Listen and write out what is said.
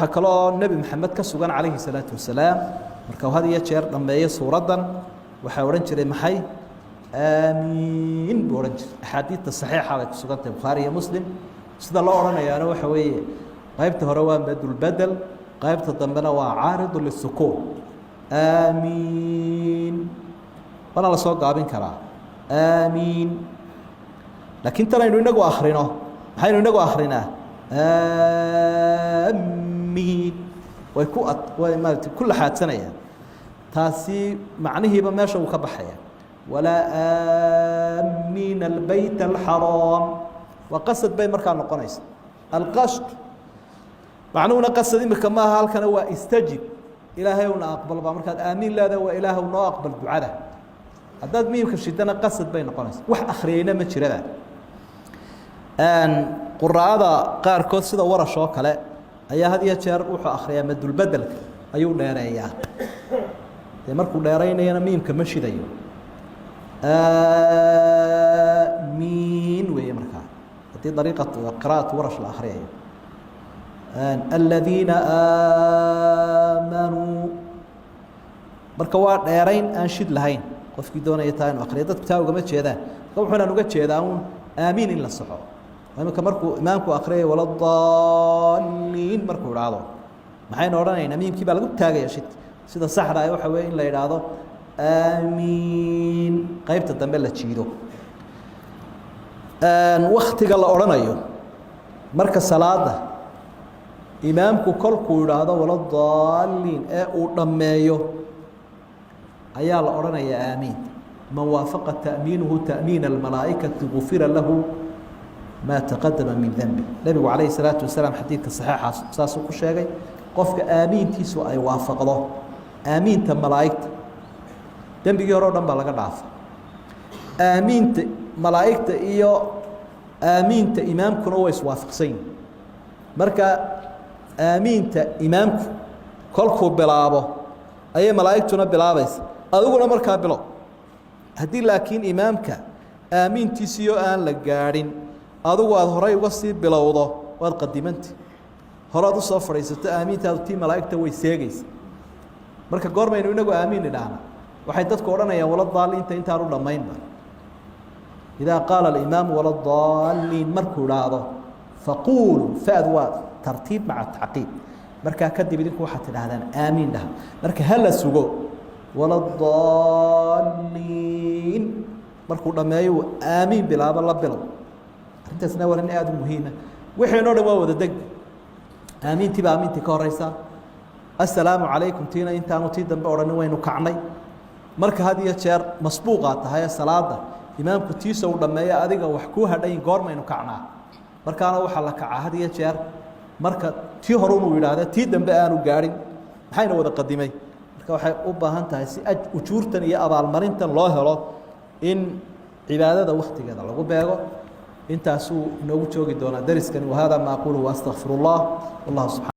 waxa kale oo nabi maxamed ka sugan calayhi salaatu wasalaam marka uu had iyo jeer dhameeyo suuradan waxa oran jiray maxay aamiin buu oran jiray axaadiidta saxiixa ay ku sugan tahay bukhaari iyo muslim sida loo oranayaana waxa weeye qaybta hore waa badul badal qaybta dambena waa caarid lisukuun aamiin wala la soo gaabin karaa aamiin laakiin tan aynu inagu akhrino maxaynu inagu akhrinaa aamiin way maaragtay ku laxaadsanayaan taasi macnihiiba meesha uu ka baxaya walaa aamiin albayt alxaraam waa qasad bay markaa noqonaysa alqasd macnuhuna qasad imika maaha halkana waa istajib ilaahay una aqbal baa markaad aamiin leedahay waa ilaahu noo aqbal ducada haddaad miimka shidana qasad bay noqonaysa wax akhriyeyna ma jirada quraa'ada qaarkood sida warash oo kale ayaa had iyo jeer wuxuu akhriyaa madulbedelka ayuu dheereeyaa dee markuu dheeraynayana miimka ma shidayo aamiin weeye markaa haddii dariiqa qiraa'atu warash la akhriyayo aladiina aamanuu marka waa dheerayn aan shid lahayn qofkii doonaya taa inuu akhriyo dadku taa ugama jeedaan marka wuxuunaan uga jeedaa uun aamiin in la saxo imika markuu imaamku akhriyay waladaalliin markuu idhaahdo maxaynu odhanaynaa miimkii baa lagu taagaya shid sida saxda ah waxa weeye in la idhaahdo aamiin qaybta dambe la jiido waktiga la odhanayo marka salaada imaamku kolkuu idhaahdo waladaalliin ee uu dhammeeyo ayaa la odhanayaa aamiin man waafaqa ta'miinuhu ta'miina almalaa'ikati gufira lahu ما تقدم من ذنبه النبي عليه الصلاة والسلام حديث صحيح ساس كشيء قفك آمين تيسو أي وافق الله آمين تم ملائكة ذنبي يرى دم بلغ ضعف آمين ملائكة إياه آمين إمامكم هو يوافق سين مركا آمين إمامكم كلكم بلابه أي ملائكتنا بلابس أقول مركا بلا هدي لكن إمامك آمين تيسيو آن لجارين adugu aad horay uga sii bilowdo waad qadimanti horaad u soo fadhiisato aamiintaadu tii malaa'igta way seegaysa marka goormaynu inagu aamiin idhaahna waxay dadku odhanayaan waladaalliinta intaan u dhammaynba idaa qaala alimaamu waladaalliin markuu idhaahdo faquuluu fa'd waa tartiib maca tacqiib markaa kadib idinku waxaad tidhaahdaan aamiin dhaha marka ha la sugo waladaalliin markuu dhammeeyo aamiin bilaabo la bilow intaasna waa in aad u muhiima wixii noo dhawaa wada deg aamintii baa aamintii ka horeysa assalaamu calaykum tiina intaanu tii dambe odhanin waynu kacnay marka had iyo jeer masbuuqaa tahay salaada imaamku tiisa uu dhammeeya adiga wax kuu hadhayn goormaynu kacnaa markaana waxaa la kacaa had iyo jeer marka tii hore uu yidhaahda tii dambe aanu gaadhin maxayna wada qadimay marka waxay u baahan tahay si ujuurtan iyo abaalmarintan loo helo in cibaadada waktigeeda lagu beego intaasuu inoogu joogi doonaa dariskani wahada ma aqulu waastaqfiru allah wallahu subxaana